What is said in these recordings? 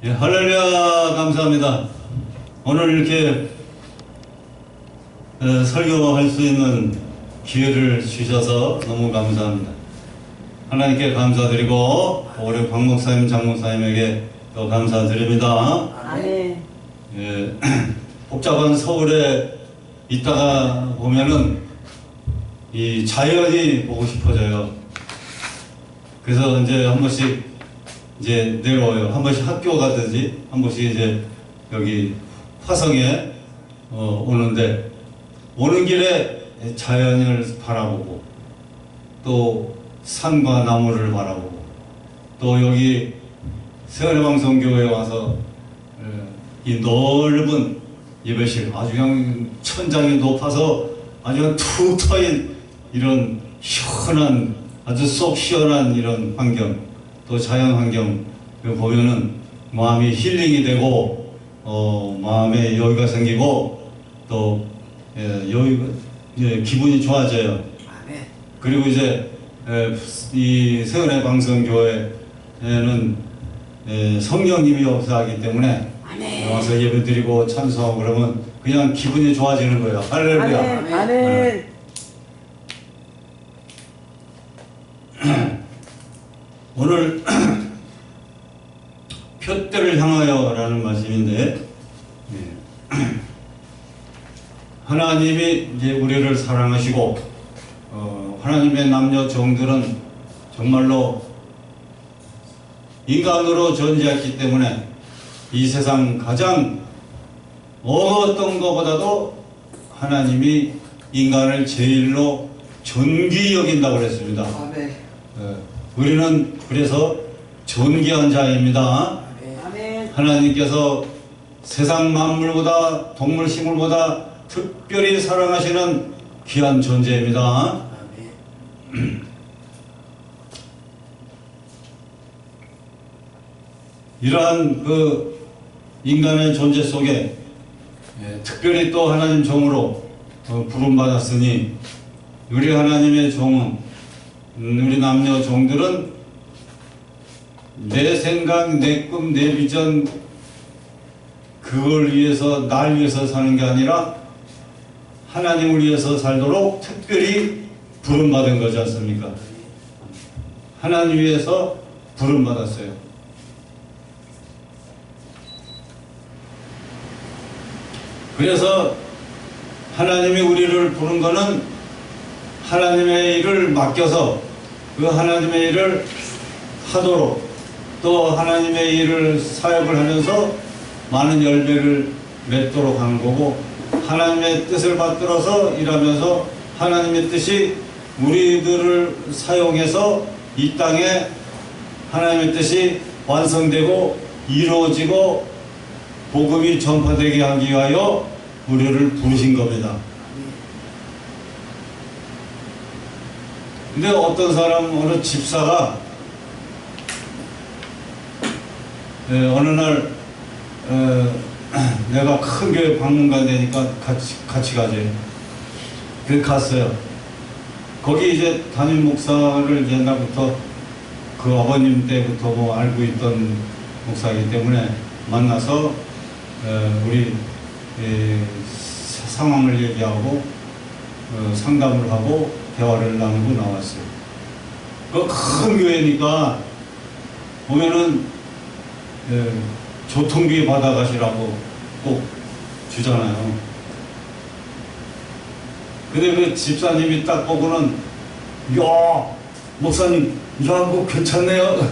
예, 할렐루야 감사합니다. 오늘 이렇게 설교할 수 있는 기회를 주셔서 너무 감사합니다. 하나님께 감사드리고 우리 박 목사님, 장 목사님에게 또 감사드립니다. 아멘. 예, 복잡한 서울에 있다가 보면은 이 자연이 보고 싶어져요. 그래서 이제 한 번씩 이제 내려와요. 한 번씩 학교 가든지 한 번씩 이제 여기 화성에 오는데 오는 길에 자연을 바라보고 또 산과 나무를 바라보고 또 여기 세월방송교회에 와서 이 넓은 예배실 아주 그냥 천장이 높아서 아주 그냥 툭 트인 이런 시원한 아주 속 시원한 이런 환경 또 자연 환경 보면은 마음이 힐링이 되고 마음에 여유가 생기고 또 기분이 좋아져요. 그리고 이제 이 세운의 방송교회에는 성령님이 역사하기 때문에 와서 예배드리고 찬송하고 그러면 그냥 기분이 좋아지는 거예요. 할렐루야. 아멘. 아멘. 오늘 표대를 향하여 라는 말씀인데 하나님이 이제 우리를 사랑하시고 하나님의 남녀 종들은 정말로 인간으로 존재했기 때문에 이 세상 가장 어떤 것보다도 하나님이 인간을 제일로 존귀히 여긴다고 그랬습니다. 우리는 그래서 존귀한 자입니다. 아멘. 하나님께서 세상 만물보다 동물 식물보다 특별히 사랑하시는 귀한 존재입니다. 이러한 그 인간의 존재 속에 특별히 또 하나님 종으로 부름받았으니 우리 하나님의 종은 우리 남녀 종들은 내 생각, 내 꿈, 내 비전 그걸 위해서 날 위해서 사는 게 아니라 하나님을 위해서 살도록 특별히 부름받은 거지 않습니까? 하나님 위해서 부름받았어요. 그래서 하나님이 우리를 부른 거는 하나님의 일을 맡겨서 그 하나님의 일을 하도록 또 하나님의 일을 사역을 하면서 많은 열매를 맺도록 하는 거고 하나님의 뜻을 받들어서 일하면서 하나님의 뜻이 우리들을 사용해서 이 땅에 하나님의 뜻이 완성되고 이루어지고 복음이 전파되게 하기 위하여 우리를 부르신 겁니다. 근데 어떤 사람, 어느 집사가 어느 날 내가 큰 교회 방문관 되니까 같이 가지. 그래서 갔어요. 거기 이제 담임 목사를 옛날부터 그 아버님 때부터 뭐 알고 있던 목사이기 때문에 만나서 우리 상황을 얘기하고 상담을 하고 대화를 나누고 나왔어요. 그 큰 교회니까 보면은 교통비 받아가시라고 꼭 주잖아요. 근데 그 집사님이 딱 보고는 야 목사님 야 뭐 괜찮네요.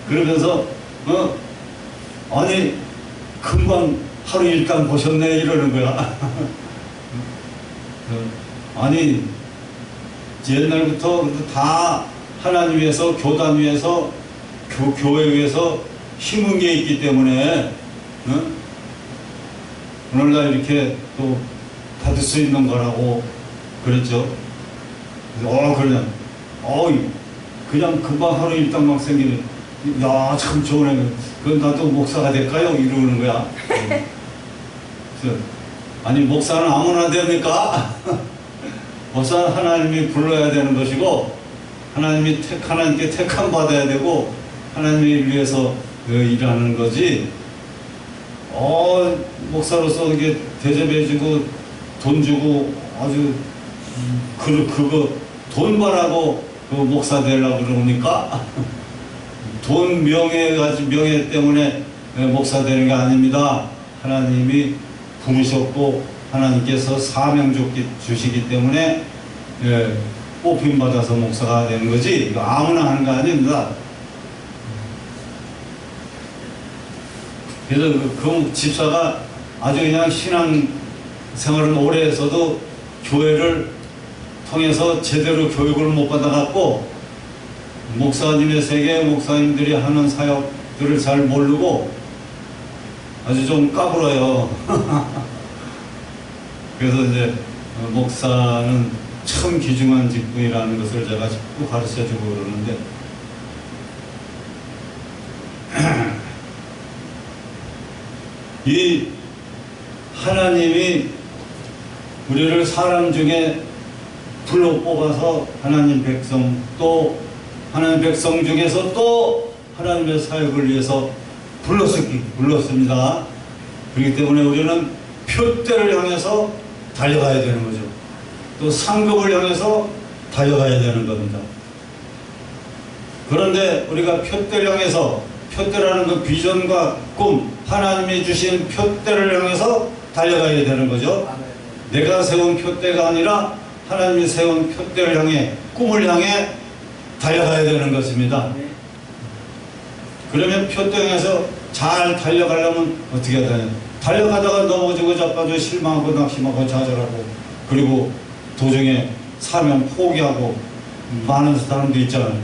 그러면서 아니 금방 하루 일당 보셨네 이러는 거야. 아니 옛날부터 다 하나님 위해서 교단 위해서 교회 위해서 힘은 게 있기 때문에 오늘날 이렇게 또 받을 수 있는 거라고 그랬죠. 그냥 금방 하루 일당 막 생기는 야 참 좋으네. 그럼 나도 목사가 될까요? 이러는 거야. 아니 목사는 아무나 됩니까? 목사는 하나님이 불러야 되는 것이고 하나님께 택함 받아야 되고 하나님을 위해서 일하는 거지. 목사로서 이게 대접해주고 돈 주고 아주 그거 돈 벌라고 그 목사 되려고 그러니까 돈 명예 때문에 목사 되는 게 아닙니다. 하나님이 부르셨고 하나님께서 사명 주시기 때문에 뽑힘 받아서 목사가 되는 거지 이거 아무나 하는 거 아닙니다. 그래서 그 집사가 아주 그냥 신앙 생활을 오래 해서도 교회를 통해서 제대로 교육을 못 받아갖고 목사님의 세계 목사님들이 하는 사역들을 잘 모르고 아주 좀 까불어요. 그래서 이제 목사는 참 귀중한 직분이라는 것을 제가 자꾸 가르쳐주고 그러는데 이 하나님이 우리를 사람 중에 불러 뽑아서 하나님 백성 또 하나님 백성 중에서 또 하나님의 사역을 위해서 불렀습니다. 그렇기 때문에 우리는 표대를 향해서 달려가야 되는 거죠. 또 상급을 향해서 달려가야 되는 겁니다. 그런데 우리가 표대를 향해서 표대라는 그 비전과 꿈 하나님이 주신 표대를 향해서 달려가야 되는 거죠. 내가 세운 표대가 아니라 하나님이 세운 표대를 향해 꿈을 향해 달려가야 되는 것입니다. 그러면 표대 향해서 잘 달려가려면 어떻게 해야 되냐? 달려가다가 넘어지고 자빠져 실망하고 낙심하고 좌절하고 그리고 도중에 사명 포기하고 많은 사람도 있잖아요.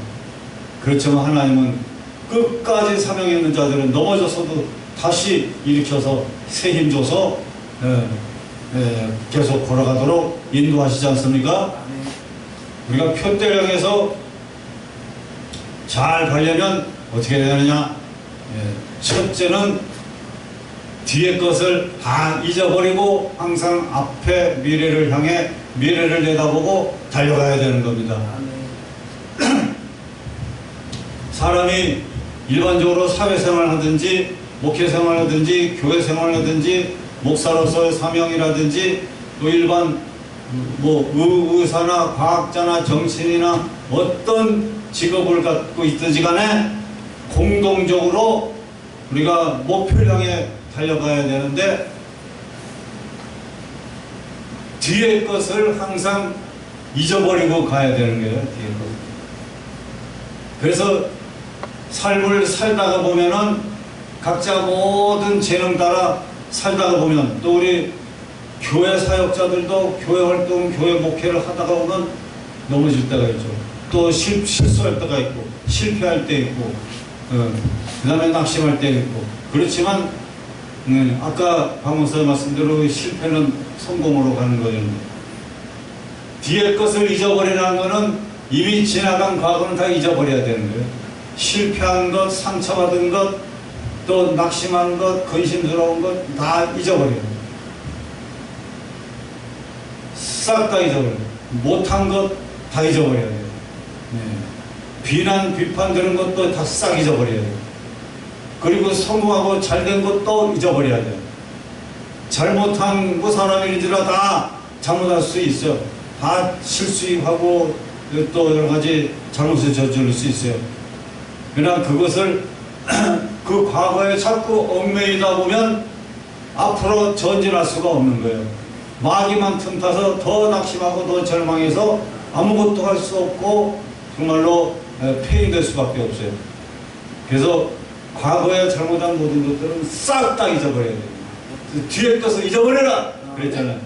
그렇지만 하나님은 끝까지 사명 있는 자들은 넘어져서도 다시 일으켜서 새 힘 줘서 계속 걸어가도록 인도하시지 않습니까? 우리가 표대를 향해서 잘 가려면 어떻게 해야 되느냐? 첫째는 뒤의 것을 다 잊어버리고 항상 앞에 미래를 향해 미래를 내다보고 달려가야 되는 겁니다. 사람이 일반적으로 사회생활 하든지 목회생활 하든지 교회생활 하든지 목사로서의 사명이라든지 또 일반 의사나 과학자나 정치인이나 어떤 직업을 갖고 있든지 간에 공동적으로 우리가 목표를 향해 달려가야 되는데 뒤의 것을 항상 잊어버리고 가야 되는 거예요. 뒤의 것. 그래서 삶을 살다가 보면은 각자 모든 재능 따라 살다가 보면 또 우리 교회 사역자들도 교회 활동, 교회 목회를 하다가 보면 넘어질 때가 있죠. 또 실수할 때가 있고 실패할 때 있고 그 다음에 낙심할 때 있고 그렇지만 아까 박목사 말씀대로 실패는 성공으로 가는 거예요. 뒤에 것을 잊어버리라는 것은 이미 지나간 과거는 다 잊어버려야 되는 거예요. 실패한 것, 상처받은 것, 또 낙심한 것, 근심스러운 것 다 잊어버려요. 싹 다 잊어버려요. 못한 것 다 잊어버려야 돼요. 비난, 비판 들은 것도 다 싹 잊어버려야 돼요. 그리고 성공하고 잘된 것도 잊어버려야 돼요. 잘못한 그 사람일지라 다 잘못할 수 있어요. 다 실수하고 또 여러 가지 잘못을 저지를 수 있어요. 그러나 그것을 그 과거에 자꾸 얽매이다 보면 앞으로 전진할 수가 없는 거예요. 마귀만 틈타서 더 낙심하고 더 절망해서 아무것도 할 수 없고 정말로 폐인될 수밖에 없어요. 그래서 과거에 잘못한 모든 것들은 싹 다 잊어버려야 돼요. 뒤에 것을 잊어버려라 그랬잖아요.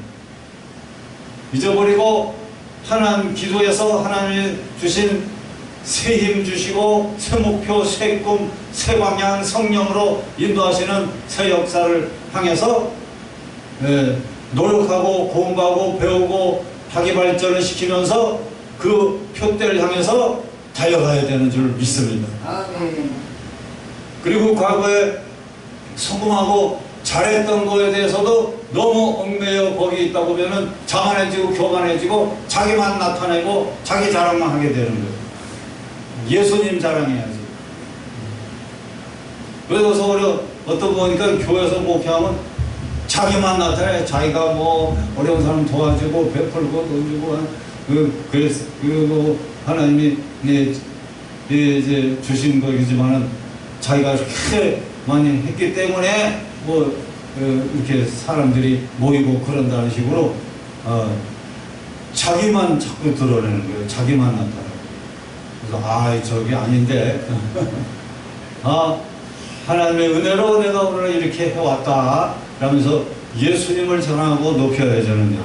잊어버리고 하나님 기도해서 하나님이 주신 새 힘 주시고 새 목표, 새 꿈, 새 방향 성령으로 인도하시는 새 역사를 향해서 노력하고 공부하고 배우고 자기 발전을 시키면서 그 표대를 향해서 달려가야 되는 줄 믿습니다. 그리고 과거에 성공하고 잘했던 거에 대해서도 너무 얽매여 거기 있다 보면은 자만해지고 교만해지고 자기만 나타내고 자기 자랑만 하게 되는 거예요. 예수님 자랑해야지. 그래서 어떤 보니까 교회에서 목회하면 자기만 나타내. 자기가 뭐 어려운 사람 도와주고 베풀고 돈 주고 그리고 하나님이 이제 주신 거이지만은 자기가 그렇게 많이 했기 때문에 뭐 이렇게 사람들이 모이고 그런다는 식으로 자기만 자꾸 드러내는 거예요. 자기만 나타나고. 그래서 저게 아닌데 하나님의 은혜로 내가 오늘 이렇게 해왔다 라면서 예수님을 전하고 높여야 되는데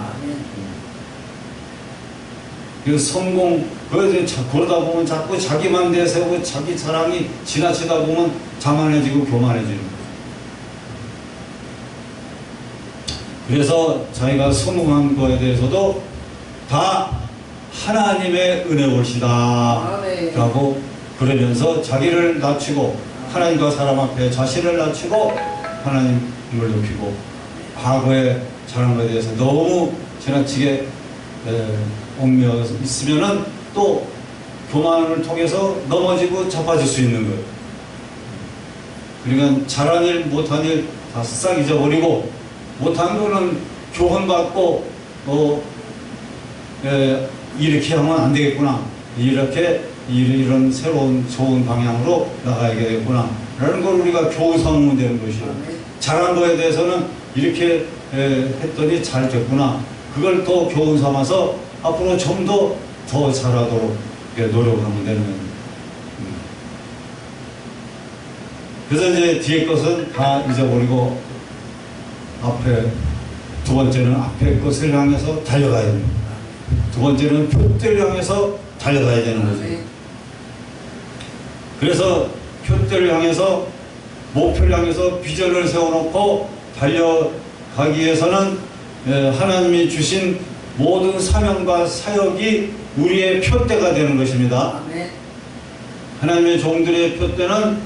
그 성공 그러다 보면 자꾸 자기만 내세우고 자기 자랑이 지나치다 보면 자만해지고 교만해지는 거예요. 그래서 자기가 성공한 거에 대해서도 다 하나님의 은혜올시다 라고 그러면서 자기를 낮추고 하나님과 사람 앞에 자신을 낮추고 하나님을 높이고 과거에 잘한 것에 대해서 너무 지나치게 얽매여 있으면은 또 교만을 통해서 넘어지고 자빠질 수 있는 거예요. 그러니까 잘한 일 못한 일 다 싹 잊어버리고 못한 거는 교훈받고 이렇게 하면 안 되겠구나, 이렇게 이런 새로운 좋은 방향으로 나가야겠구나 라는 걸 우리가 교훈 삼으면 되는 것이요. 잘한 거에 대해서는 이렇게 했더니 잘 됐구나, 그걸 또 교훈 삼아서 앞으로 좀 더 잘하도록 노력하면 되는 거예요. 그래서 이제 뒤에 것은 다 잊어버리고 앞에, 두 번째는 앞에 것을 향해서 달려가야 됩니다. 두 번째는 표대를 향해서 달려가야 되는 거죠. 그래서 표대를 향해서, 목표를 향해서 비전을 세워놓고 달려가기 위해서는 하나님이 주신 모든 사명과 사역이 우리의 표대가 되는 것입니다. 하나님의 종들의 표대는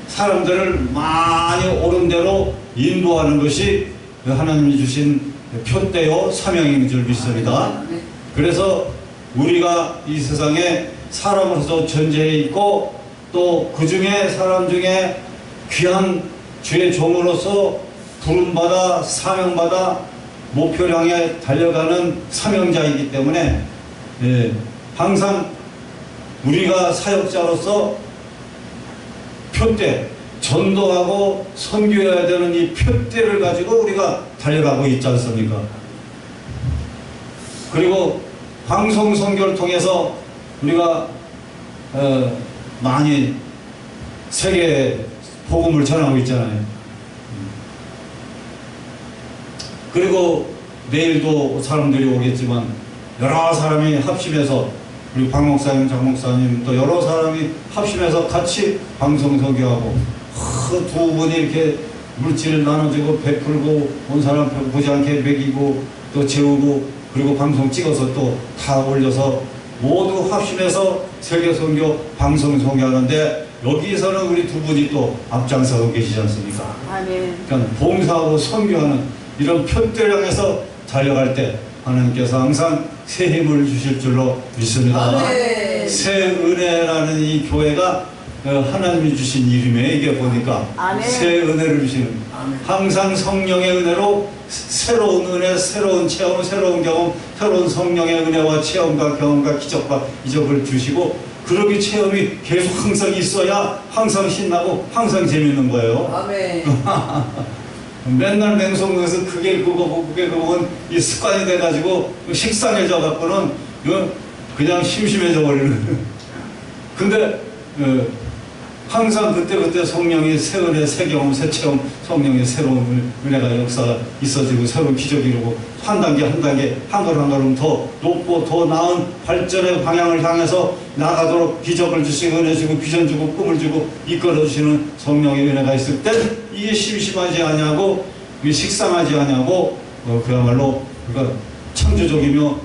사람들을 많이 옳은 대로 인도하는 것이 하나님이 주신 표대요 사명인 줄 믿습니다. 그래서 우리가 이 세상에 사람으로서 존재해 있고 또 그 중에 사람 중에 귀한 주의 종으로서 부름받아 사명받아 목표를 향해 달려가는 사명자이기 때문에 항상 우리가 사역자로서 표대, 전도하고 선교해야 되는 이 표대를 가지고 우리가 달려가고 있지 않습니까? 그리고 방송 선교를 통해서 우리가 많이 세계 복음을 전하고 있잖아요. 그리고 내일도 사람들이 오겠지만 여러 사람이 합심해서, 우리 박 목사님, 장 목사님 또 여러 사람이 합심해서 같이 방송 선교하고 두 분이 이렇게 물질을 나눠주고 베풀고 온 사람 보지 않게 먹이고 또 재우고 그리고 방송 찍어서 또 다 올려서 모두 합심해서 세계 선교 방송 선교하는데 여기서는 우리 두 분이 또 앞장서고 계시지 않습니까? 아멘. 그러니까 봉사하고 선교하는 이런 표대를 향해서 달려갈 때 하나님께서 항상 새 힘을 주실 줄로 믿습니다. 아멘. 새 은혜라는 이 교회가 하나님이 주신 이름에 이게 보니까 아멘. 새 은혜를 주시는, 항상 성령의 은혜로 새로운 은혜, 새로운 체험, 새로운 경험, 새로운 성령의 은혜와 체험과 경험과 기적과 이적을 주시고 그러기 체험이 계속 항상 있어야 항상 신나고 항상 재밌는 거예요. 아멘. 맨날 맹성에서 그게 그거고 그게 그거는 이 습관이 돼가지고 식상해져 갖고는 그냥 심심해져 버리는. 근데 항상 그때그때 성령이 새 은혜, 새 경험, 새 체험, 성령의 새로운 은혜가 역사가 있어지고 새로운 기적이 이루고 한 단계 한 단계 한 걸음 한 걸음 더 높고 더 나은 발전의 방향을 향해서 나가도록 기적을 주시고 은혜 주고 비전 주고 꿈을 주고 이끌어 주시는 성령의 은혜가 있을 때 이게 심심하지 않냐고 식상하지 않냐고 그야말로 우리가 창조적이며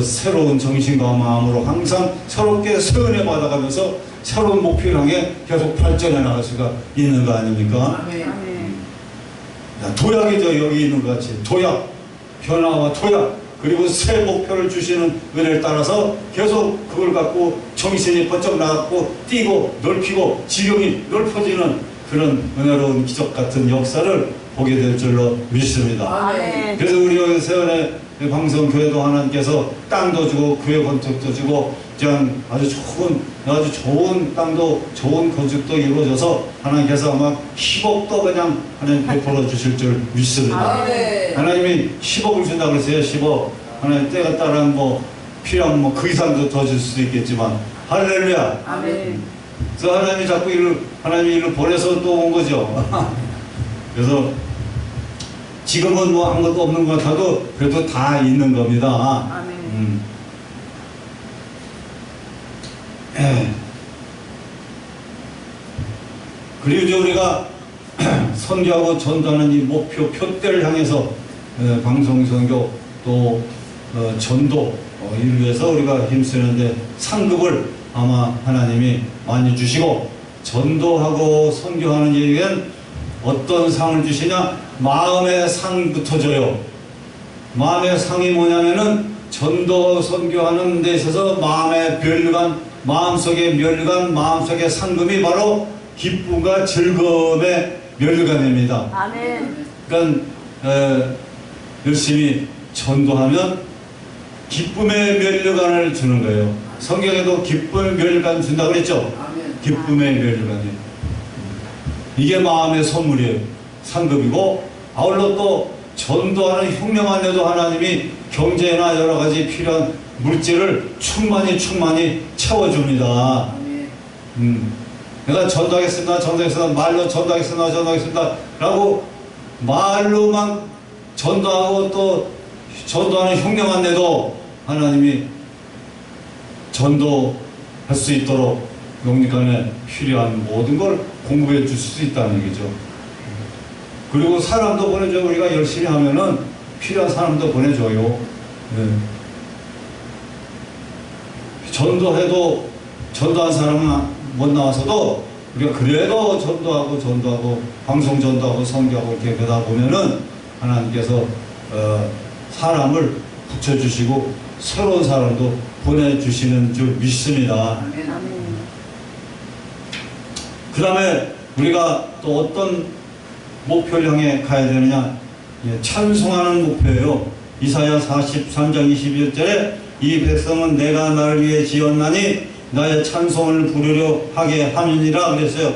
새로운 정신과 마음으로 항상 새롭게 새 은혜 받아가면서 새로운 목표를 향해 계속 발전해 나갈 수가 있는 거 아닙니까? 아멘. 도약이죠. 여기 있는 것 같이 도약, 변화와 도약, 그리고 새 목표를 주시는 은혜를 따라서 계속 그걸 갖고 정신이 번쩍 나갔고 뛰고 넓히고 지경이 넓어지는 그런 은혜로운 기적 같은 역사를 보게 될 줄로 믿습니다. 아멘. 그래서 우리 여기 세원의 방송교회도 하나님께서 땅도 주고 교회 건축도 주고 그냥 아주 좋은 땅도 좋은 건축도 이루어져서 하나님께서 아마 10억도 그냥 하나님 베풀어 주실 줄 믿습니다. 아멘. 하나님이 10억을 준다고 그랬어요. 10억. 하나님 때가 따르면 뭐 필요하면 뭐 그 이상도 더 줄 수도 있겠지만 할렐루야. 아멘. 그래서 하나님이 자꾸 하나님이 일을 보내서 또 온 거죠. 그래서 지금은 뭐 아무것도 없는 것 같아도 그래도 다 있는 겁니다. 아멘. 그리고 이제 우리가 선교하고 전도하는 이 목표 표대를 향해서 방송 선교 또 전도 이를 위해서 우리가 힘쓰는데 상급을 아마 하나님이 많이 주시고 전도하고 선교하는 얘기는 어떤 상을 주시냐? 마음의 상부터 줘요. 마음의 상이 뭐냐면은 전도 선교하는 데 있어서 마음의 멸관, 마음속의 멸관, 마음속의 상금이 바로 기쁨과 즐거움의 멸관입니다. 아멘. 그러니까 열심히 전도하면 기쁨의 멸관을 주는 거예요. 성경에도 기쁨의 멸관 준다고 그랬죠? 기쁨의 멸관이. 이게 마음의 선물이에요. 상급이고 아울러 또 전도하는 흉명한 데도 하나님이 경제나 여러 가지 필요한 물질을 충만히 채워줍니다. 내가 전도하겠습니다. 말로 전도하겠습니다. 라고 말로만 전도하고 또 전도하는 흉명한 데도 하나님이 전도할 수 있도록 영육간에 필요한 모든 걸 공급해 줄 수 있다는 얘기죠. 그리고 사람도 보내줘요. 우리가 열심히 하면은 필요한 사람도 보내줘요. 전도한 사람은 못 나와서도 우리가 그래도 전도하고 방송 전도하고 선교하고 이렇게 되다 보면은 하나님께서 사람을 붙여주시고 새로운 사람도 보내주시는 줄 믿습니다. 그 다음에 우리가 또 어떤 목표를 향해 가야 되느냐? 찬송하는 목표예요. 이사야 43장 21절에 이 백성은 내가 나를 위해 지었나니 나의 찬송을 부르려 하게 하느니라 그랬어요.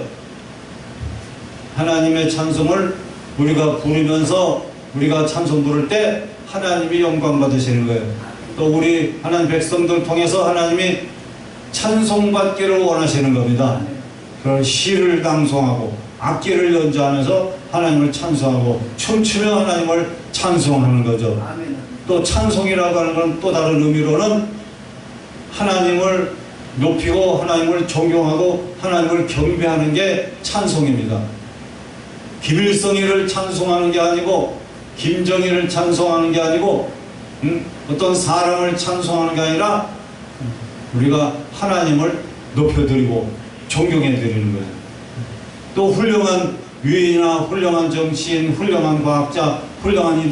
하나님의 찬송을 우리가 부르면서 우리가 찬송 부를 때 하나님이 영광 받으시는 거예요. 또 우리 하나님 백성들 통해서 하나님이 찬송받기를 원하시는 겁니다. 그런 시를 낭송하고 악기를 연주하면서 하나님을 찬송하고 춤추며 하나님을 찬송하는 거죠. 또 찬송이라고 하는 건 또 다른 의미로는 하나님을 높이고 하나님을 존경하고 하나님을 경배하는 게 찬송입니다. 김일성이를 찬송하는 게 아니고 김정일을 찬송하는 게 아니고 어떤 사람을 찬송하는 게 아니라 우리가 하나님을 높여드리고 존경해드리는 거예요. 또 훌륭한 유인이나 훌륭한 정치인, 훌륭한 과학자, 훌륭한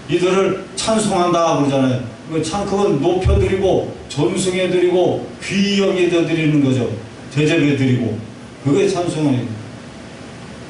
이들을 찬송한다 그러잖아요. 그건 높여드리고 존숭해드리고 귀히 여겨드리는 거죠. 대접해드리고 그게 찬송이에요.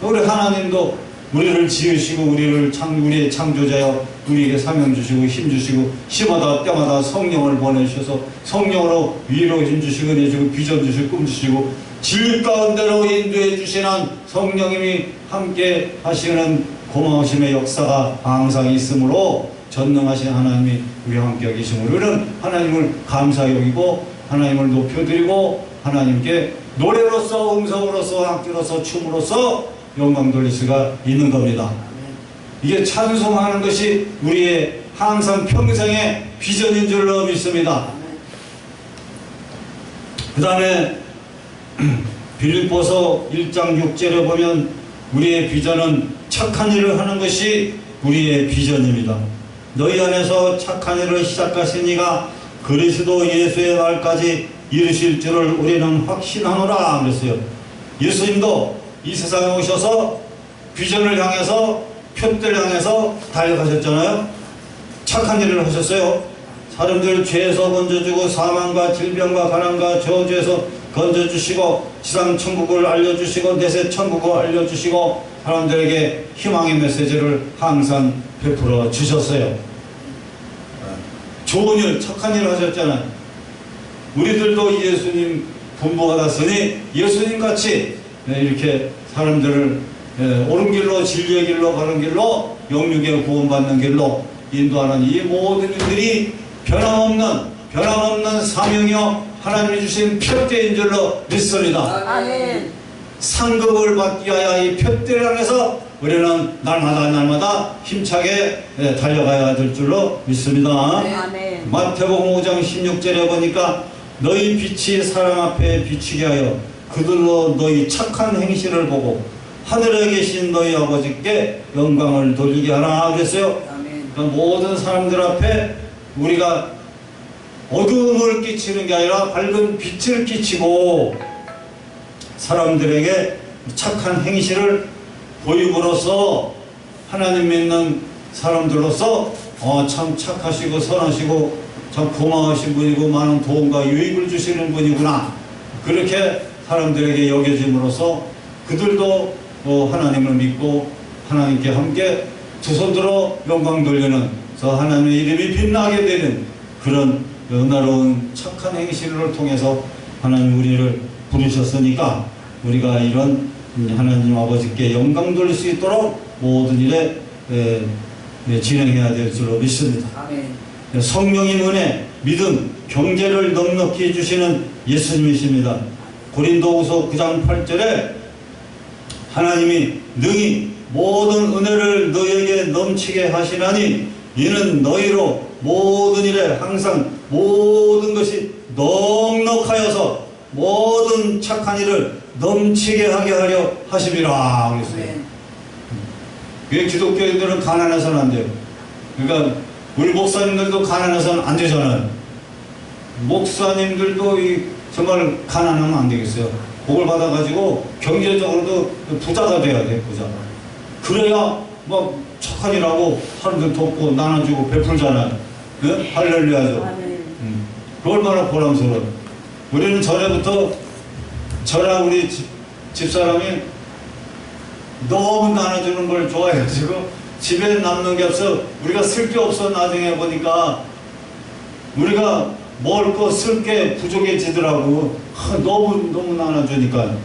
우리 하나님도 우리를 지으시고 우리의 창조자여 우리에게 사명 주시고 힘 주시고 시마다 때마다 성령을 보내주셔서 성령으로 위로 힘 주시고 은혜 주시고 비전 주시고 꿈 주시고 질 가운데로 인도해 주시는 성령님이 함께 하시는 고마우심의 역사가 항상 있으므로 전능하신 하나님이 우리와 함께 계심으로 우리는 하나님을 감사히 여기고 하나님을 높여드리고 하나님께 노래로서 음성으로서 악기로서 춤으로서 영광 돌릴 수가 있는 겁니다. 이게 찬송하는 것이 우리의 항상 평생의 비전인 줄로 믿습니다. 그 다음에 빌립보서 1장 6절에 보면 우리의 비전은 착한 일을 하는 것이 우리의 비전입니다. 너희 안에서 착한 일을 시작하신 이가 그리스도 예수의 날까지 이루실 줄을 우리는 확신하노라 그랬어요. 예수님도 이 세상에 오셔서 비전을 향해서 표대를 향해서 달려가셨잖아요. 착한 일을 하셨어요. 사람들 죄에서 건져주고 사망과 질병과 가난과 저주에서 건져주시고 지상 천국을 알려주시고 내세 천국을 알려주시고 사람들에게 희망의 메시지를 항상 베풀어 주셨어요. 좋은 일, 착한 일을 하셨잖아요. 우리들도 예수님 분부받았으니 예수님같이 이렇게 사람들을 옳은 길로, 진리의 길로, 바른 길로, 영육의 구원받는 길로 인도하는 이 모든 일들이 변함없는 사명이요 하나님이 주신 표대인 줄로 믿습니다. 아멘. 상급을 받기 위하여 이 표대를 안에서 우리는 날마다 힘차게 달려가야 될 줄로 믿습니다. 아멘. 마태복음 5장 16절에 보니까 너희 빛이 사람 앞에 비추게 하여 그들로 너희 착한 행실을 보고 하늘에 계신 너희 아버지께 영광을 돌리게 하라 그랬어요. 그러니까 모든 사람들 앞에 우리가 어두움을 끼치는 게 아니라 밝은 빛을 끼치고 사람들에게 착한 행실을 보임으로써 하나님 믿는 사람들로서 참 착하시고 선하시고 참 고마우신 분이고 많은 도움과 유익을 주시는 분이구나 그렇게 사람들에게 여겨짐으로써 그들도 하나님을 믿고 하나님께 함께 두 손 들어 영광 돌리는 하나님의 이름이 빛나게 되는 그런 은혜로운 착한 행실을 통해서 하나님 우리를 부르셨으니까 우리가 이런 하나님 아버지께 영광 돌릴 수 있도록 모든 일에 진행해야 될 줄로 믿습니다. 아멘. 성령의 은혜, 믿음, 경제를 넉넉히 주시는 예수님이십니다. 고린도후서 9장 8절에 하나님이 능히 모든 은혜를 너희에게 넘치게 하시나니 이는 너희로 모든 일에 항상 모든 것이 넉넉하여서 모든 착한 일을 넘치게 하게 하려 하심이라 그랬어요. 왜 기독교인들은 가난해서는 안 돼요? 그러니까 우리 목사님들도 가난해서는 안 되잖아요. 목사님들도 정말 가난하면 안 되겠어요. 복을 받아가지고 경제적으로도 부자가 돼야 돼, 부자. 그래야 막 착한 일하고 사람들 돕고 나눠주고 베풀잖아요. 네? 할렐루야죠. 그 얼마나 보람스러워요. 우리는 전에부터 저랑 우리 집사람이 너무 나눠주는 걸 좋아해가지고 집에 남는 게 없어. 우리가 쓸 게 없어. 나중에 보니까 우리가 먹을 거 쓸 게 부족해지더라고. 너무 나눠주니까.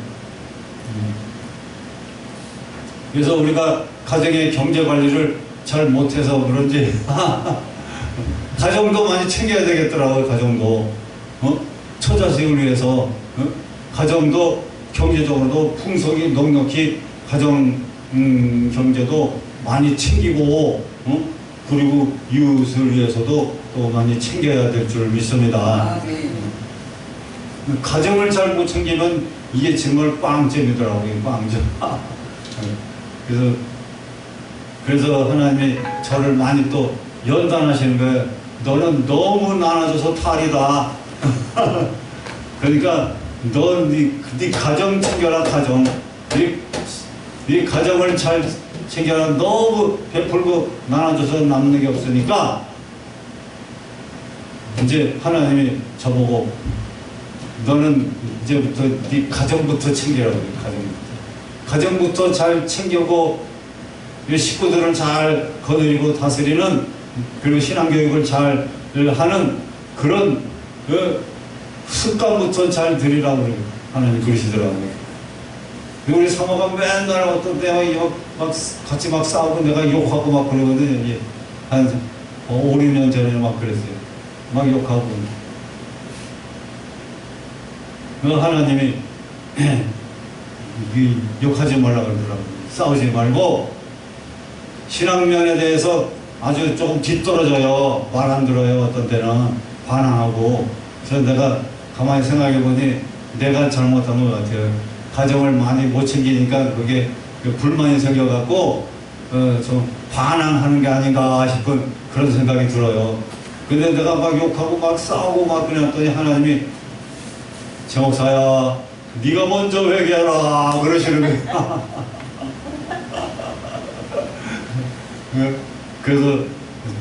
그래서 우리가 가정의 경제 관리를 잘 못해서 그런지 가정도 많이 챙겨야 되겠더라고요. 가정도 처자식을 위해서 가정도 경제적으로도 풍속이 넉넉히 가정 경제도 많이 챙기고 그리고 이웃을 위해서도 또 많이 챙겨야 될 줄 믿습니다. 가정을 잘 못 챙기면 이게 정말 빵점이더라고요. 빵점. 그래서 하나님이 저를 많이 또 연단하시는 거예요. 너는 너무 나눠줘서 탈이다. 그러니까 너 네 가정 챙겨라. 가정. 네 가정을 잘 챙겨라. 너무 베풀고 나눠줘서 남는 게 없으니까 이제 하나님이 저보고 너는 이제부터 네 가정부터 챙겨라고. 가정부터 잘 챙기고 식구들을 잘 거느리고 다스리는 그리고 신앙교육을 잘 하는 그런 습관부터 잘 들이라고 하나님 그러시더라고요. 우리 사모가 맨날 어떤 때 같이 막 싸우고 내가 욕하고 막 그러거든요. 한 5, 6년 전에 막 그랬어요. 막 욕하고. 하나님이 욕하지 말라고 그러더라고요. 싸우지 말고 신앙면에 대해서 아주 조금 뒤떨어져요. 말 안 들어요. 어떤 때는 반항하고. 그래서 내가 가만히 생각해 보니 내가 잘못한 것 같아요. 가정을 많이 못 챙기니까 그게 불만이 생겨갖고 좀 반항하는 게 아닌가 싶은 그런 생각이 들어요. 근데 내가 막 욕하고 막 싸우고 막 그랬더니 하나님이 정옥사야 네가 먼저 회개하라 그러시는 거예요. 그래서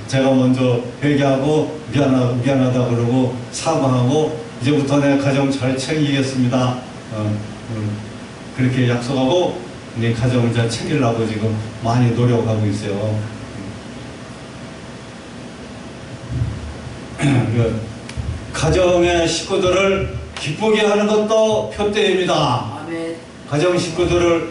제가 먼저 회개하고 미안하다 그러고 사과하고 이제부터 내 가정 잘 챙기겠습니다. 그렇게 약속하고 내 가정을 잘 챙기려고 지금 많이 노력하고 있어요. 그 가정의 식구들을 기쁘게 하는 것도 표대입니다. 아멘. 가정 식구들을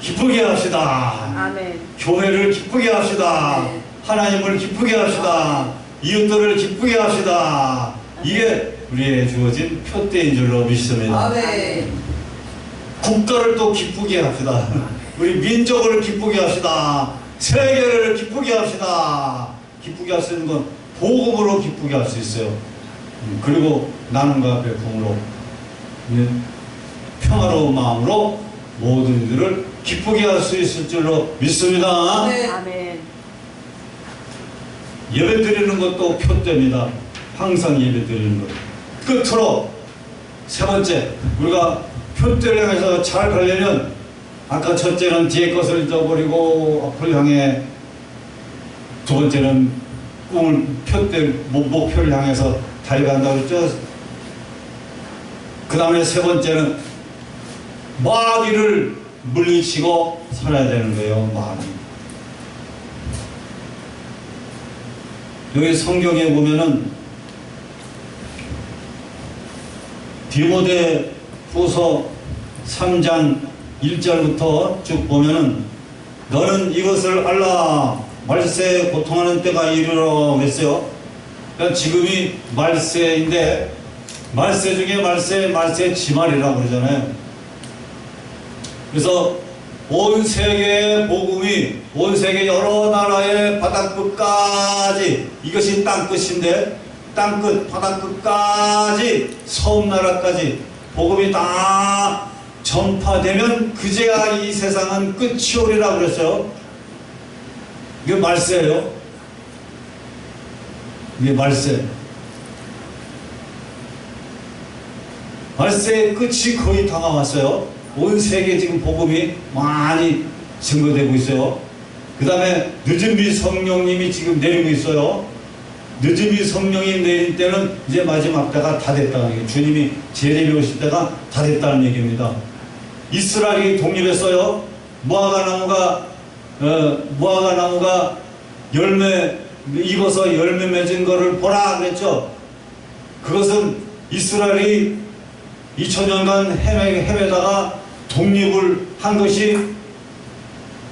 기쁘게 합시다. 아멘. 교회를 기쁘게 합시다. 네. 하나님을 기쁘게 합시다. 이웃들을 기쁘게 합시다. 이게 우리의 주어진 표대인 줄로 믿습니다. 아멘. 국가를 또 기쁘게 합시다. 우리 민족을 기쁘게 합시다. 세계를 기쁘게 합시다. 기쁘게 할 수 있는 건 복음으로 기쁘게 할 수 있어요. 그리고 나눔과 배품으로 평화로운 마음으로 모든 이들을 기쁘게 할 수 있을 줄로 믿습니다. 아멘. 예배 드리는 것도 표대입니다. 항상 예배 드리는 것. 끝으로 세 번째, 우리가 표대를 해서 잘 가려면 아까 첫째는 뒤에 것을 잊어버리고 앞을 향해, 두 번째는 꿈을 목표를 향해서 달려간다고 했죠. 그 다음에 세 번째는 마귀를 물리치고 살아야 되는 거예요. 마귀. 여기 성경에 보면은 디모데 후서 3장 1절부터 쭉 보면은 너는 이것을 알라. 말세에 고통하는 때가 이르러 했어요. 그러니까 지금이 말세인데 말세 중에 말세 지말이라고 그러잖아요. 그래서 온 세계의 복음이 온 세계 여러 나라의 바닥끝까지, 이것이 땅끝인데 땅끝 바닥끝까지 섬나라까지 복음이 다 전파되면 그제야 이 세상은 끝이 오리라고 그랬어요. 이게 말세예요. 이게 말세. 말세의 끝이 거의 다가왔어요. 온 세계에 지금 복음이 많이 증거되고 있어요. 그 다음에 늦은비 성령님이 지금 내리고 있어요. 늦은비 성령이 내릴 때는 이제 마지막 때가 다 됐다는 얘기예요. 주님이 재림이 오실 때가 다 됐다는 얘기입니다. 이스라엘이 독립했어요. 무화과 나무가 열매 입어서 열매 맺은 거를 보라 그랬죠. 그것은 이스라엘이 2000년간 헤매다가 독립을 한 것이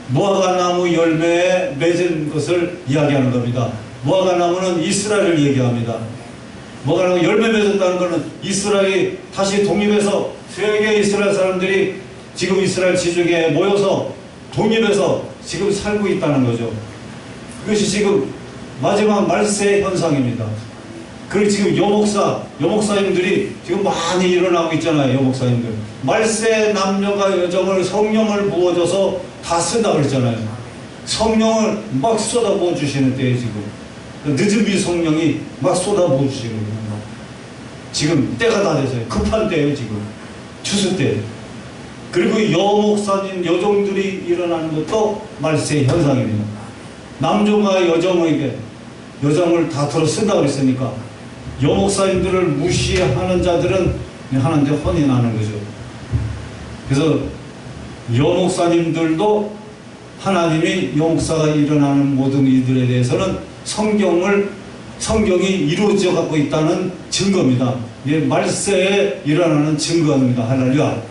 무화과 나무 열매에 맺은 것을 이야기하는 겁니다. 무화과 나무는 이스라엘을 얘기합니다. 무화과 나무 열매 맺었다는 것은 이스라엘이 다시 독립해서 세계 이스라엘 사람들이 지금 이스라엘 지중해에 모여서 독립해서 지금 살고 있다는 거죠. 그것이 지금 마지막 말세 현상입니다. 그리고 지금 여목사님들이 지금 많이 일어나고 있잖아요. 여목사님들. 말세 남녀가 여정을 성령을 부어줘서 다 쓴다고 그랬잖아요. 성령을 막 쏟아부어 주시는 때에 지금. 늦은비 성령이 막 쏟아부어 주시는 거예요. 지금 때가 다 됐어요. 급한 때예요, 지금. 추수 때. 그리고 여목사님, 여종들이 일어나는 것도 말세 현상입니다. 남종과 여정을 다 들어 쓴다고 그랬으니까 여목사님들을 무시하는 자들은 하는데 혼이 나는 거죠. 그래서 여목사님들도 하나님이 여목사가 일어나는 모든 이들에 대해서는 성경이 이루어져 갖고 있다는 증거입니다. 이게 말세에 일어나는 증거입니다. 할렐루야.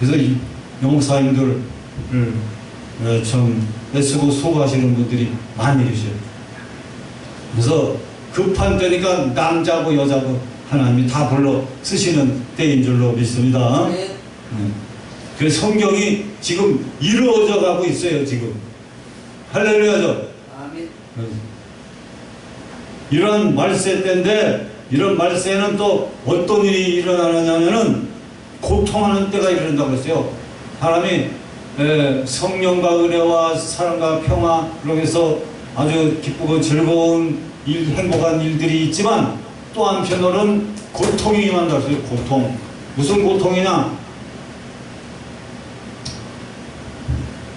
그래서 이 여목사님들을 좀 애쓰고 수고하시는 분들이 많이 계셔요. 그래서 급한 때니까 남자고 여자고 하나님이 다 불러 쓰시는 때인 줄로 믿습니다. 네. 그래서 성경이 지금 이루어져 가고 있어요. 지금 할렐루야죠. 아멘. 이런 말세 때인데 이런 말세에는 또 어떤 일이 일어나느냐면은 고통하는 때가 이른다고 했어요. 하나님이 성령과 은혜와 사랑과 평화 그러면서 아주 기쁘고 즐거운 행복한 일들이 있지만 또 한편으로는 고통이 임한다고 했어요. 고통. 무슨 고통이냐?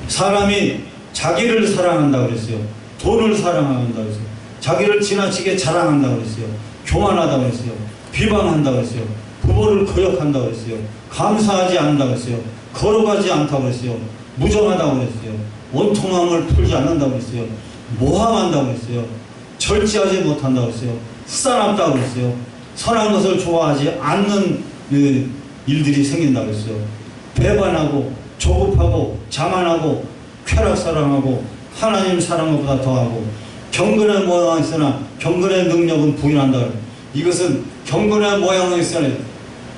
사람이 자기를 사랑한다고 그랬어요. 돈을 사랑한다고 그랬어요. 자기를 지나치게 자랑한다고 그랬어요. 교만하다고 그랬어요. 비방한다고 했어요. 부모를 거역한다고 했어요. 감사하지 않는다고 했어요. 걸어가지 않다고 했어요. 무정하다고 했어요. 원통함을 풀지 않는다고 했어요. 모함한다고 했어요. 절제하지 못한다고 했어요. 싸납다고 했어요. 선한 것을 좋아하지 않는 일들이 생긴다고 했어요. 배반하고 조급하고 자만하고 쾌락 사랑하고 하나님 사랑보다 더하고 경건의 모양은 있으나 경건의 능력은 부인한다. 이것은 경건의 모양은 있으나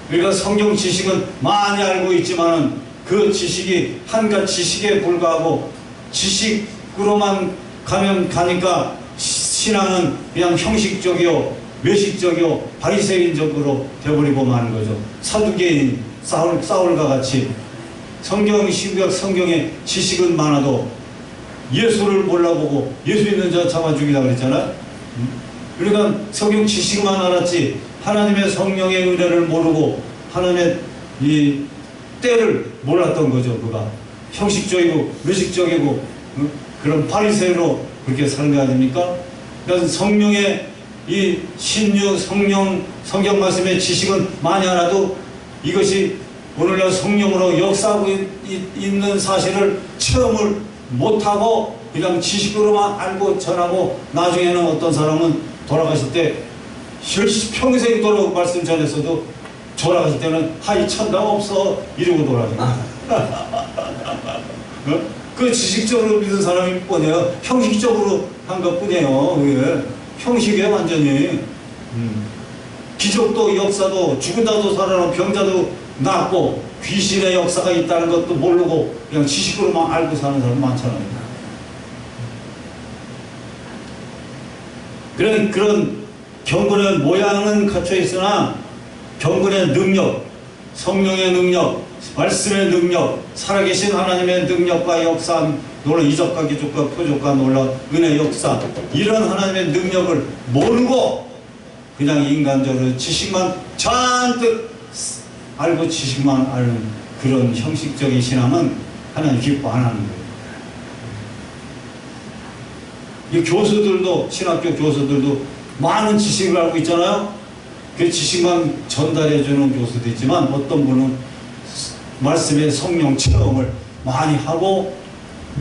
우리가 성경 지식은 많이 알고 있지만 그 지식이 한갓 지식에 불과하고 지식으로만 가니까 신앙은 그냥 형식적이요 외식적이요 바리새인적으로 되어버리고 마는 거죠. 사두개인 사울과 같이 신구약 성경에 지식은 많아도 예수를 몰라보고 예수 있는 자 잡아 죽이라고 그랬잖아요. 그러니까 성경 지식만 알았지 하나님의 성령의 은혜를 모르고 하나님의 이 때를 몰랐던 거죠. 그가 형식적이고 외식적이고 그런 바리새인으로 그렇게 산 거 아닙니까? 그래서 성령의 이 신유 성경 말씀의 지식은 많이 알아도 이것이 오늘날 성령으로 역사하고 있는 사실을 체험을 못하고 그냥 지식으로만 알고 전하고 나중에는 어떤 사람은 돌아가실 때 평생도록 말씀 전했어도 돌아가실 때는 하이 천당 없어 이러고 돌아가요. 그 지식적으로 믿은 사람이 뿐이에요. 형식적으로 한 것 뿐이에요. 그게 형식이에요 완전히. 기적도 역사도 죽은 자도 살아나고 병자도 낫고 귀신의 역사가 있다는 것도 모르고 그냥 지식으로만 알고 사는 사람 많잖아요. 그런 경건의 모양은 갖춰 있으나 경건의 능력, 성령의 능력, 말씀의 능력, 살아계신 하나님의 능력과 역사, 놀라 이적과 기적과 표적과 놀라 은혜 역사, 이런 하나님의 능력을 모르고 그냥 인간적으로 지식만 잔뜩 알고 지식만 아는 그런 형식적인 신앙은 하나님 기뻐 안 하는 거예요. 이 교수들도, 신학교 교수들도 많은 지식을 알고 있잖아요. 그 지식만 전달해주는 교수도 있지만 어떤 분은 말씀의 성령 체험을 많이 하고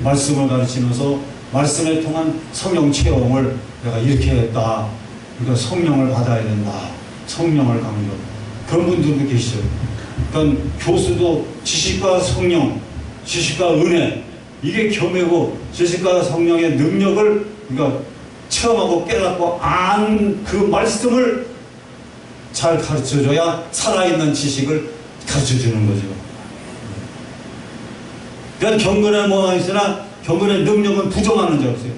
말씀을 가르치면서 말씀에 통한 성령 체험을 내가 이렇게 했다. 그러니까 성령을 받아야 된다. 성령을 강조. 그런 분들도 계시죠. 그러니까 교수도 지식과 성령, 지식과 은혜 이게 겸이고 지식과 성령의 능력을 그러니까 체험하고 깨닫고 안 그 말씀을 잘 가르쳐줘야 살아있는 지식을 가르쳐주는 거죠. 그러니까 경건의 모양이 있으나 경건의 능력은 부정하는 줄 알았어요.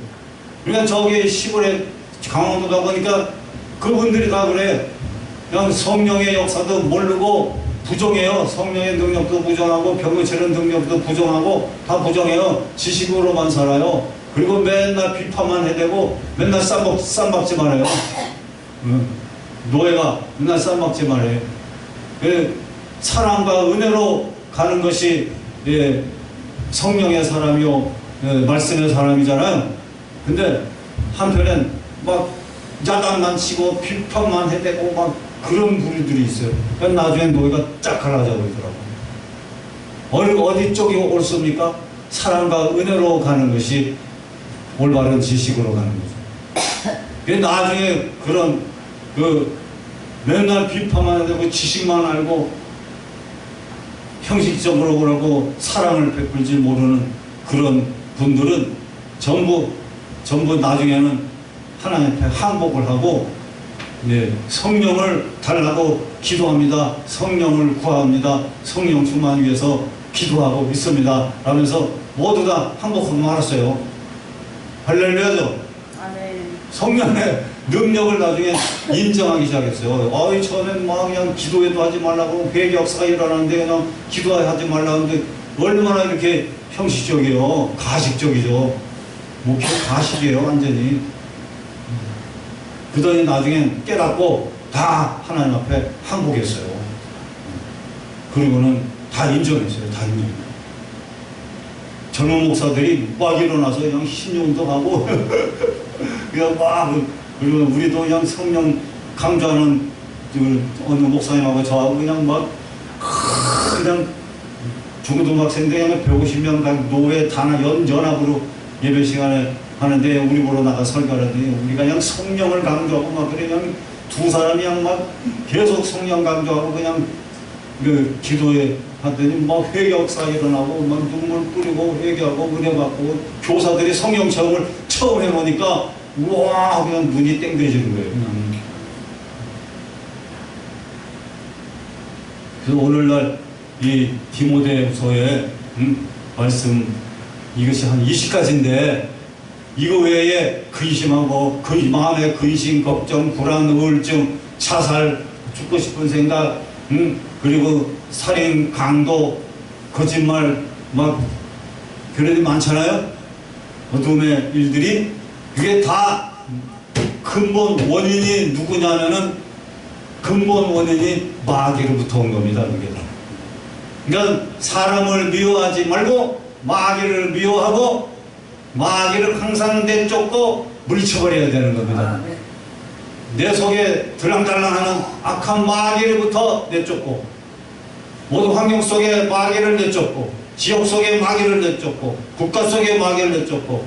그러니까 저기 시골에 강원도 가보니까 그분들이 다 그래. 그냥 성령의 역사도 모르고 부정해요. 성령의 능력도 부정하고 병을 치는 능력도 부정하고 다 부정해요. 지식으로만 살아요. 그리고 맨날 비판만 해대고 맨날 쌈박지 말아요. 노예가 맨날 쌈박지 말아요. 사랑과 은혜로 가는 것이 성령의 사람이요 말씀의 사람이잖아요. 근데 한편엔 막 야단만 치고 비판만 해대고 막 그런 부류들이 있어요. 그러니까 나중에 노예가 쫙 갈라져 버리더라고요. 어디 쪽이 옳습니까? 사랑과 은혜로 가는 것이 올바른 지식으로 가는 거죠. 나중에 그런 맨날 비판만 해대고 지식만 알고 형식적으로 그러고 사랑을 베풀지 모르는 그런 분들은 전부 나중에는 하나님 앞에 항복을 하고 성령을 달라고 기도합니다. 성령을 구합니다. 성령 충만 위해서 기도하고 믿습니다. 라면서 모두 다 항복하고 말았어요. 할렐루야죠. 아멘. 성령의 능력을 나중에 인정하기 시작했어요. 처음엔 막 그냥 기도해도 하지 말라고 회개 역사가 일어나는데 그냥 기도하지 말라는데 얼마나 이렇게 형식적이에요. 가식적이죠. 목표 가식이에요. 완전히. 그러더니 나중엔 깨닫고 다 하나님 앞에 항복했어요. 그리고는 다 인정했어요. 다 인정했어요. 젊은 목사들이 막 일어나서 그냥 신용도하고 그냥 막 그리고 우리도 그냥 성령 강조하는 어느 목사님하고 저하고 그냥 막 그냥 중고등학생들 그냥 150명 다 노회 단합 연합으로 예배 시간에 하는데 우리 보러 나가 설교하는데 우리가 그냥 성령을 강조하고 막 그냥 두 사람이 그냥 막 계속 성령 강조하고 그냥 그 기도에 하더니 막 회개역사 일어나고 막 눈물 뿌리고 회개하고 은혜 받고 교사들이 성령 체험을 처음 해보니까 우와 그냥 눈이 땡겨지는 거예요. 그냥. 그래서 오늘날 이 디모데후서의 말씀 이것이 한 20가지인데 이거 외에 근심하고 마음의 근심, 걱정, 불안, 우울증, 자살, 죽고 싶은 생각, 그리고 살인, 강도, 거짓말 막 그런 일이 많잖아요. 어둠의 일들이 그게 다 근본 원인이 누구냐면은 근본 원인이 마귀로부터 온 겁니다. 그게 다. 그러니까 사람을 미워하지 말고 마귀를 미워하고 마귀를 항상 내쫓고 물리쳐버려야 되는 겁니다. 내 속에 들랑달랑하는 악한 마귀로부터 내쫓고 모든 환경 속에 마귀를 내쫓고 지역 속에 마귀를 내쫓고 국가 속에 마귀를 내쫓고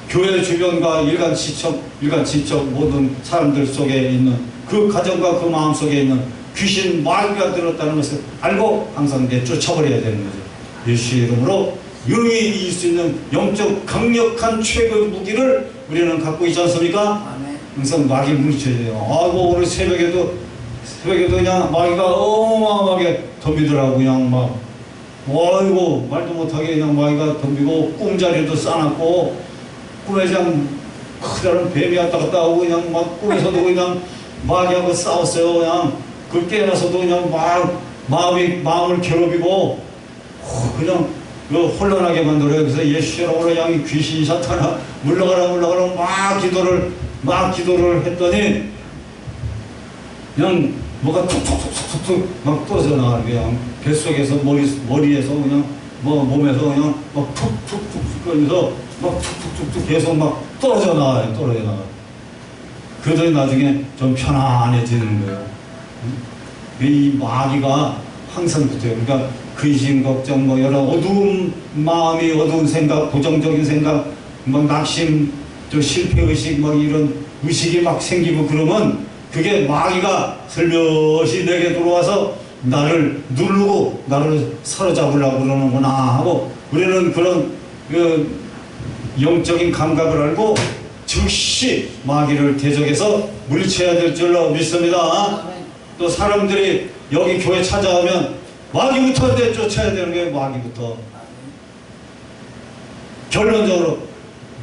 교회 주변과 일간 지척 모든 사람들 속에 있는 그 가정과 그 마음 속에 있는 귀신 마귀가 들었다는 것을 알고 항상 내쫓아버려야 되는 거죠. 예수의 이름으로 영이 이길 수 있는 영적 강력한 최고의 무기를 우리는 갖고 있지 않습니까? 항상 마귀 물리쳐야 돼요. 아이고 오늘 새벽에도 그냥 마귀가 어마어마하게 덤비더라고. 그냥 막 아이고 말도 못하게 그냥 마귀가 덤비고 꿈자리에도 싸놨고 꿈에 그냥 크다란 뱀이 왔다 갔다 하고 그냥 막 꿈에서도 그냥 마귀하고 싸웠어요. 그냥 그 깨어나서도 그냥 막 마음을 괴롭히고 그냥 혼란하게 만들어요. 그래서 예수처럼 그냥 귀신이 사탄아 물러가라 막 기도를 했더니 그냥 뭐가 툭툭툭툭툭 막 떨어져 나가는 거야. 뱃속에서 머리에서 그냥 몸에서 그냥 막 툭툭툭 거리면서 막 툭툭툭툭 계속 막 떨어져 나가요. 그러더니 나중에 좀 편안해지는 거예요. 이 마귀가 항상 붙어요. 그러니까 근심, 걱정, 뭐 여러 어두운 마음이, 어두운 생각, 부정적인 생각, 막 낙심, 또 실패의식, 막 이런 의식이 막 생기고 그러면 그게 마귀가 슬며시 내게 들어와서 나를 누르고 나를 사로잡으려고 그러는구나 하고 우리는 그런 그 영적인 감각을 알고 즉시 마귀를 대적해서 물리쳐야 될 줄로 믿습니다. 또 사람들이 여기 교회 찾아오면 마귀부터 내쫓아야 되는 거예요. 마귀부터. 결론적으로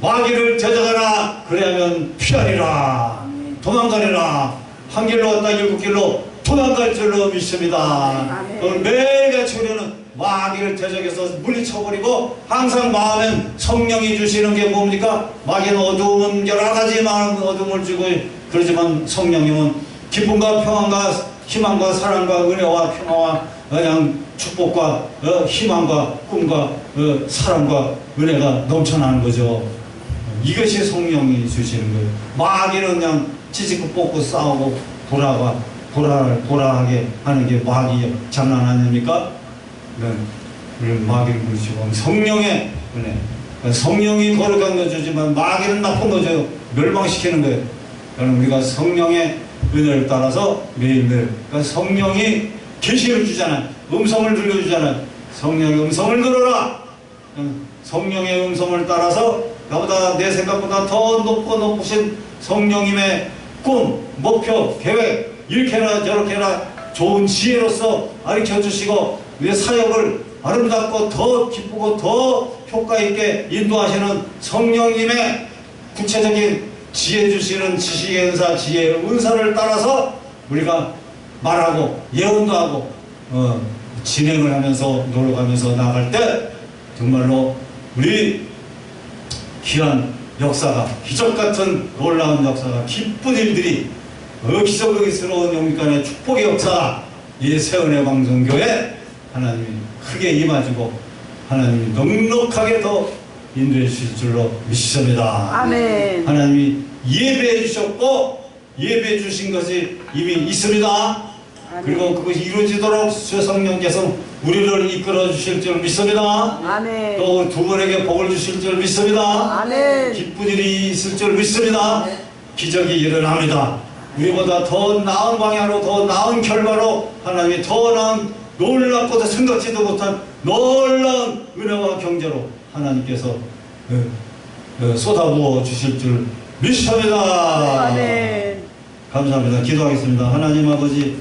마귀를 대적하라. 그래야면 피하리라. 도망가리라. 한 길로 갔다 일곱 길로 도망갈 줄로 믿습니다. 매일같이 우리는 마귀를 대적해서 물리쳐버리고 항상 마음엔 성령이 주시는 게 뭡니까? 마귀는 어두운 여러 가지 많은 어둠을 주고 그러지만 성령님은 기쁨과 평안과 희망과 사랑과 은혜와 평화와 그냥 축복과 희망과 꿈과 사랑과 은혜가 넘쳐나는 거죠. 이것이 성령이 주시는 거예요. 마귀는 그냥 찌직고 뽑고 싸우고 불안하게 하는 게 마귀 장난 아닙니까? 우리는 마귀를 물리치고 성령의 은혜. 성령이 거룩한 거 주지만 마귀는 나쁜 거죠. 멸망시키는 거예요. 그러니까 우리가 성령의 은혜를 따라서 매일매일 그러니까 성령이 계시를 주잖아요. 음성을 들려주잖아요. 성령의 음성을 들어라. 성령의 음성을 따라서 나보다 내 생각보다 더 높고 높으신 성령님의 꿈, 목표, 계획 이렇게나 저렇게나 좋은 지혜로서 가르쳐 주시고 우리의 사역을 아름답고 더 기쁘고 더 효과 있게 인도하시는 성령님의 구체적인 지혜 주시는 지식의 은사, 지혜의 은사를 따라서 우리가 말하고 예언도 하고 진행을 하면서 노력하면서 나아갈 때 정말로 우리 귀한 역사가 기적같은 놀라운 역사가 기쁜 일들이 기적스러운 영육간의 축복의 역사가 이 새은혜 방송교회 하나님이 크게 임하시고 하나님이 넉넉하게 더 인도해 주실 줄로 믿습니다. 아멘. 하나님이 예배해 주셨고 예배해 주신 것이 이미 있습니다. 그리고 그것이 이루어지도록 성령께서 우리를 이끌어 주실 줄 믿습니다. 아멘. 또 두 분에게 복을 주실 줄 믿습니다. 아멘. 기쁜 일이 있을 줄 믿습니다. 기적이 일어납니다. 우리보다 더 나은 방향으로, 더 나은 결과로 하나님이 더 나은 놀랍고도 생각지도 못한 놀라운 은혜와 경제로 하나님께서 쏟아부어 주실 줄 믿습니다. 아멘. 감사합니다. 기도하겠습니다. 하나님 아버지,